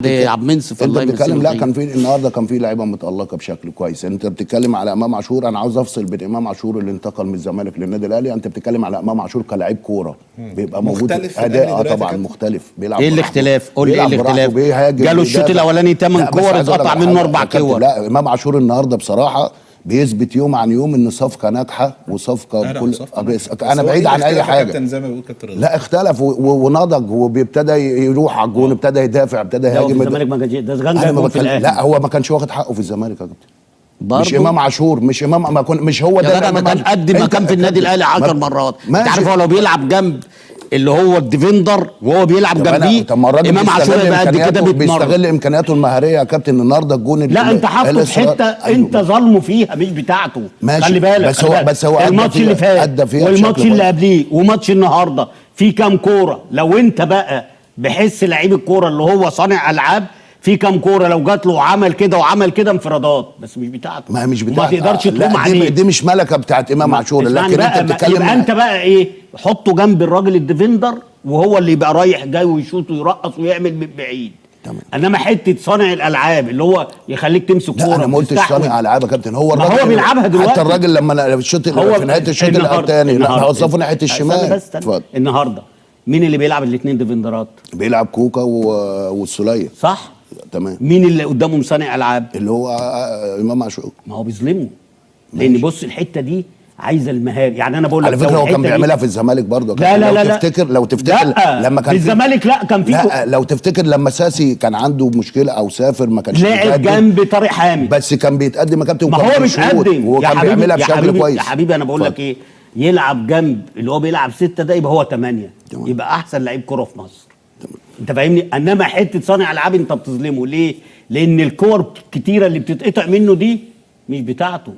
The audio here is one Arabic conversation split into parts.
عبد المنصف انت بتتكلم. لا كان في النهارده كان في لعيبه متالقه بشكل كويس. انت بتتكلم على امام عاشور. انا عاوز افصل بين امام عاشور اللي انتقل من الزمالك للنادي الاهلي. انت بتتكلم على امام عاشور كلاعب كوره بيبقى موجود اداء طبعا مختلف. بيلعب ايه الاختلاف؟ قول لي ايه الاختلاف؟ جاله الشوط الاولاني 8 كور اتقطع منه 4 كور. لا امام عاشور النهارده بصراحه بيثبت يوم عن يوم ان صفقه ناجحه وصفقه بكل انا بعيد عن اي حاجه. زي ما بيقول كابتن رضا. لا اختلف ونضج وابتدى يروح على الجون، ابتدى يدافع، ابتدى يهاجم. الزمالك ما كانش ده كان في الاهلي. لا هو ما كانش واخد حقه في الزمالك يا كابتن. مش امام عاشور، مش امام، ما كن مش هو ده. ده كان قد ما كان في النادي الاهلي 10 مرات. انت عارف هو لو بيلعب جنب اللي هو الديفندر وهو بيلعب جنبيه امام عاشور يبقى قد كده بيستغل امكانياته المهاريه يا كابتن. النهارده الجون لا انت حاطه في حته انت ظالمه فيها مش بتاعته. خلي بالك بس هو الماتش اللي فات والماتش اللي قبليه وماتش النهارده في كام كوره. لو انت بقى بحس لعيب الكوره اللي هو صانع العاب في كام كوره لو جات له وعمل كده وعمل كده انفرادات، بس مش بتاعته. ما مش بتاعته، ما تقدرش تلوم عليه. دي مش ملكه بتاعت امام عاشور. لكن انت بتتكلم يبقى انت بقى ايه؟ حطه جنب الراجل الديفندر وهو اللي يبقى رايح جاي ويشوط ويرقص ويعمل من بعيد. تمام. انما حته صانع الالعاب اللي هو يخليك تمسك كوره. لا انا ما قلتش صانع العاب يا كابتن. هو الراجل هو بيلعبها دلوقتي. حتى الراجل لما الشوط في نهايه الشوط الثاني وظفه ناحيه الشمال. اتفضل. النهارده مين اللي بيلعب الاثنين ديفندرات؟ بيلعب كوكا والسوليه. صح؟ تمام. مين اللي قدامهم صانع العاب؟ اللي هو امام عاشور. ما هو بيظلمه. لان بص الحته دي عايزه المهاري. يعني انا بقول لك على فكره هو كان بيعملها في الزمالك برضه. لو تفتكر لما كان في الزمالك لا كان في لو تفتكر لما ساسي كان عنده مشكله او سافر ما كانش لعب جنب طارق حامد بس كان بيتقدم يا كابتن. ما هو بيتقدم وكان بيعملها بشكل كويس. يا حبيبي انا بقول لك ايه، يلعب جنب اللي هو بيلعب 6 ده يبقى هو 8 يبقى احسن لعيب كوره في مصر. انت فاهمني؟ انما حته صانع العاب انت بتظلمه ليه؟ لان الكور الكتيره اللي بتتقطع منه دي مش بتاعته.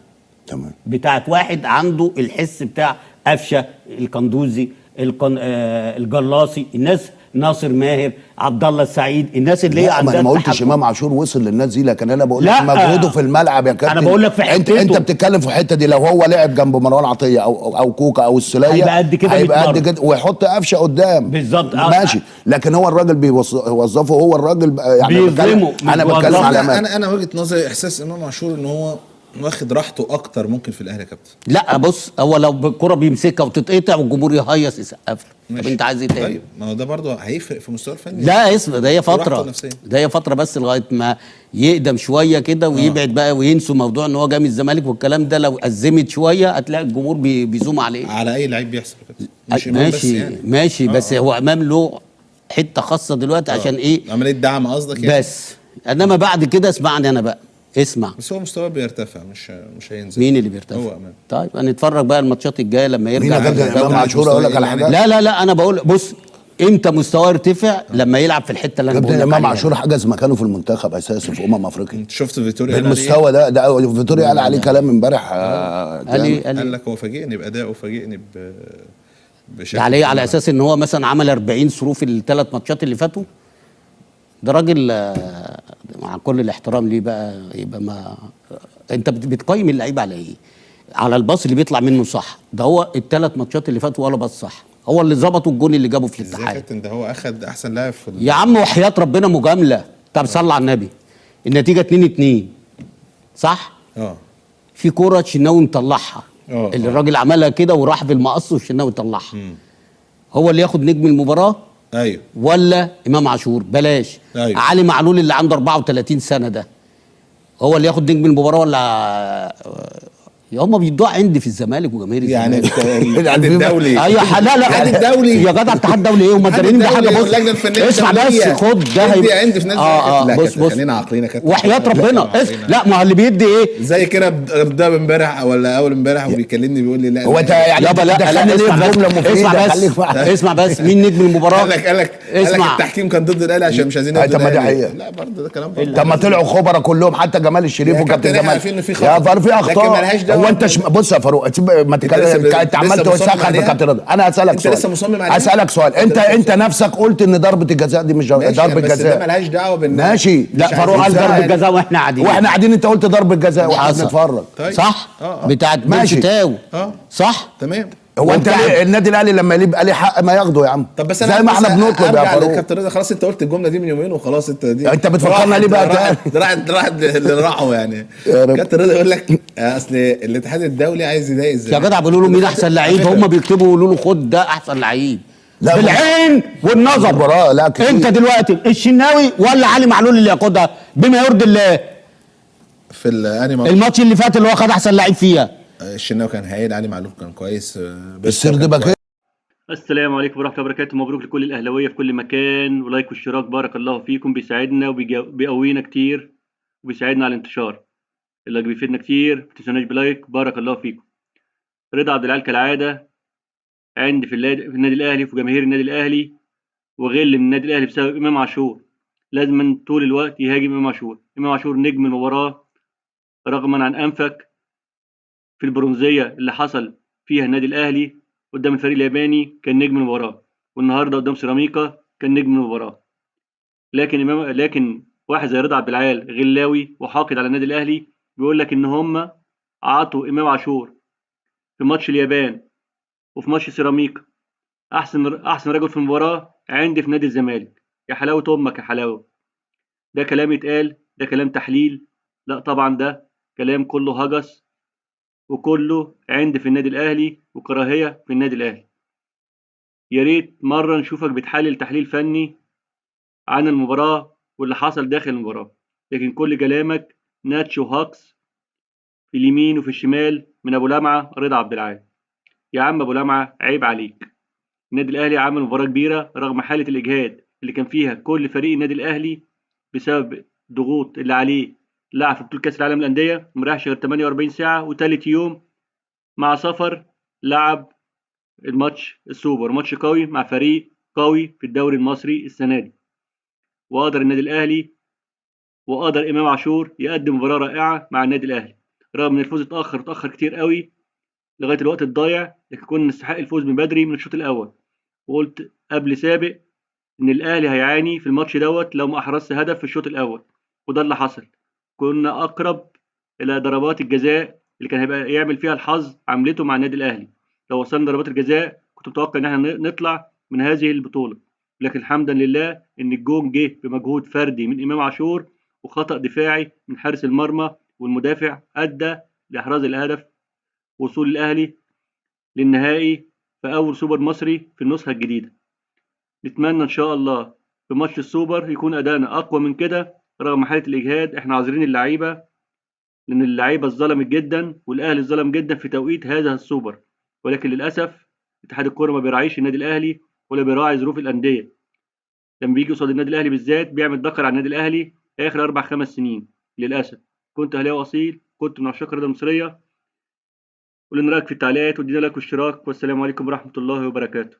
تمام. بتاعت واحد عنده الحس بتاع قفشه، القندوزي، الجلاصي، الناس ناصر ماهر، عبد الله السعيد، الناس اللي هي عندها. انا ما قلتش امام عاشور وصل للناس دي، لكن انا بقول لك مجهوده في الملعب يا كابتن. انا بقول لك في حتته. انت بتتكلم في الحته دي. لو هو لعب جنب مروان عطيه او كوكا او السوليه هيبقى قد كده، هيبقى قد كده ويحط قفشه قدام بالظبط. ماشي. لكن هو الراجل بيوظفه. هو الراجل يعني بيظلمه. انا بتكلم على انا وجهه نظري احساس امام عاشور ان هو واخد راحته اكتر ممكن في الاهلي يا كابتن. لا بص هو لو الكره بيمسكها وتتقطع والجمهور يهيص يسقف له. طب انت عايز ايه تاني؟ طيب ما هو ده برضه هيفرق في مستوى الفني. لا اسمع، ده هي فتره بس لغايه ما يقدم شويه كده ويبعد بقى وينسوا موضوع ان هو جاي من الزمالك والكلام ده. لو ازمت شويه هتلاقي الجمهور بيزوم عليه. على اي لعيب بيحصل كده. مش ماشي بس يعني. ماشي بس هو امام له حته خاصه دلوقتي عشان ايه؟ عمليه دعم قصدك يعني. بس انما بعد كده اسمعني انا بقى اسمع. بس هو مستواه بيرتفع مش هينزل. مين اللي بيرتفع؟ هو امام. طيب هنتفرج بقى الماتشات الجايه لما يرجع. مين امام عاشور؟ اقول لك على حاجه. لا انا بقول بص امتى مستواه يرتفع؟ لما يلعب في الحته اللي انا بقول لك عليها. امام عاشور حجز مكانه في المنتخب اساسي في افريقيا. انت شفت فيتوريا بالمستوى ده فيتوريا قال عليه كلام امبارح. قال لك هو فاجئني بادائه وفاجئني بشكل على اساس ان هو مثلا عمل 40 ثرو في ال3 ماتشات اللي فاتوا. ده راجل مع كل الاحترام ليه بقى يبقى ما انت بتقيم اللعيب على ايه؟ على الباص اللي بيطلع منه صح. ده هو ال3 ماتشات اللي فاتوا ولا باص صح. هو اللي ظبطوا الجون اللي جابه في الاتحاد. ازاي ده هو اخد احسن لاعب في يا عم وحياة ربنا مجامله. طب صلى على النبي. النتيجه 2-2 صح؟ في كوره الشناوي مطلعها اللي الراجل عملها كده وراح بالمقص والشناوي طلعها. هو اللي ياخد نجم المباراه؟ ايوه. ولا امام عاشور؟ بلاش. أيوة. علي معلول اللي عنده 34 سنه ده هو اللي ياخد نجم المباراه ولا هم بيدوها عندي في الزمالك وجماهير يعني الزمالك الدولي. ايوه لا الدولي يا جدع اتحاد دولي ايه؟ هم دارين ده حاجه. بص اسمع بس خد ده عندي في نادي بص خلينا عقلينا كده وحياه ربنا. لا ما هو اللي بيدي ايه زي كده ده امبارح ولا اول امبارح وبيكلمني بيقول لي لا هو انت يعني دخلني ليه جمله مفيده؟ اسمع بس مين نجم المباراه؟ قال لك التحكيم كان ضد الاهلي عشان مش عايزين طب ما دي حقيقه. لا برضه ده كلام. طب ما طلعوا خبراء كلهم حتى جمال الشريف وكابتن جمال. يا فاروق في اخطاء. هو انت بص يا فاروق ما تتكلم. انت عمال توسخ بكابتن رضا. انا هسالك سؤال. انت لسه مصمم عليها. اسالك سؤال. انت نفسك قلت ان ضربه الجزاء دي مش ضربه جزاء. ده مالهاش دعوه ماشي. لا فاروق قال ضربه جزاء واحنا قاعدين انت قلت ضربه جزاء واحنا بنتفرج. صح؟ بتاعت ماشي تاو. صح؟ تمام. هو انت ليه النادي الاهلي لما يبقى ليه حق ما ياخده يا عم؟ طب بس انا زي ما احنا بنطلب يا ارجع فاروق. للكابتن رضا. خلاص انت قلت الجمله دي من يومين وخلاص. انت بتفكرنا ليه بقى تاني؟ راحت اللي راحوا يعني. يا رب. كابتن رضا يقول لك اصل الاتحاد الدولي عايز يضايق يا الزمالك. جدع بيقولوا له مين احسن لعيب، هم بيكتبوا يقولوا له خد ده احسن لعيب. لا بالعين والنظر. مباراة لا كتير. انت دلوقتي الشناوي ولا علي معلول اللي ياخدها بما يرضي الله؟ في الانيما الماتش اللي فات اللي هو خد احسن لعيب فيها. الشناوي كان هايل، علي معلول كان كويس، السرد باكيه. السلام عليكم ورحمة الله وبركاته. مبروك لكل الأهلاوية في كل مكان، ولايك واشتراك بارك الله فيكم، بيساعدنا وبيقوينا كتير وبيساعدنا على الانتشار. اللي بيفيدنا كتير متنسوناش بلايك بارك الله فيكم. رضا عبد العال كالعادة عندي في النادي الأهلي وفي جماهير النادي الأهلي، وغل من النادي الأهلي بسبب إمام عاشور. لازم طول الوقت يهاجم إمام عاشور. إمام عاشور نجم المباراة رغما عن أنفك في البرونزية اللي حصل فيها النادي الأهلي قدام الفريق الياباني، كان نجم المباراة، والنهارده قدام سيراميكا كان نجم المباراة. لكن واحد زي رضا عبد العال غلاوي وحاقد على النادي الأهلي بيقول لك إن هم عطوا إمام عاشور في ماتش اليابان وفي ماتش سيراميكا أحسن رجل في المباراة عندي في نادي الزمالك. يا حلاوة أمك يا حلاوة. ده كلام يتقال؟ ده كلام تحليل؟ لا طبعا، ده كلام كله هجس وكله عند في النادي الأهلي وكراهية في النادي الأهلي. يا ريت مرة نشوفك بتحلل تحليل فني عن المباراة واللي حصل داخل المباراة، لكن كل كلامك ناتش وهاكس في اليمين وفي الشمال من أبو لمعة رضا عبد العال. يا عم أبو لمعة عيب عليك. النادي الأهلي عمل مباراة كبيرة رغم حالة الإجهاد اللي كان فيها كل فريق النادي الأهلي بسبب الضغوط اللي عليه. لعب في بطولة كأس العالم للأندية مريحش غير 48 ساعة، وتالت يوم مع سفر لعب الماتش السوبر، ماتش قوي مع فريق قوي في الدوري المصري السنة دي. وقدر النادي الأهلي وقدر إمام عاشور يقدم مباراة رائعة مع النادي الأهلي رغم إن الفوز اتأخر كتير قوي لغاية الوقت الضايع، لكن كنا نستحق الفوز من بدري من الشوط الأول. وقلت قبل سابق إن الأهلي هيعاني في الماتش دوت لو ما أحرزش هدف في الشوط الأول، وده اللي حصل. كنا أقرب إلى ضربات الجزاء اللي كان هيبقى يعمل فيها الحظ عملته مع النادي الأهلي. لو وصلنا ضربات الجزاء كنت متوقع إن احنا نطلع من هذه البطولة، لكن الحمد لله إن الجون جه بمجهود فردي من إمام عاشور وخطأ دفاعي من حارس المرمى، والمدافع أدى لإحراز الهدف، وصول الأهلي للنهائي في أول سوبر مصري في النسخة الجديدة. نتمنى إن شاء الله في ماتش السوبر يكون أدانا أقوى من كده رغم حالة الإجهاد. إحنا عاذرين اللعيبة لأن اللعيبة اتظلمت جدا والأهلي اتظلم جدا في توقيت هذا السوبر، ولكن للأسف اتحاد الكورة ما بيراعيش النادي الأهلي ولا بيراعي ظروف الأندية. لما بيجي قصاد النادي الأهلي بالذات بيعمل دكر على النادي الأهلي آخر 4-5 سنين. للأسف كنت أهلاوي أصيل، كنت من عشاق الرياضة المصرية. قول لنا رأيك في التعليقات وادينا لايك واشتراك، والسلام عليكم ورحمة الله وبركاته.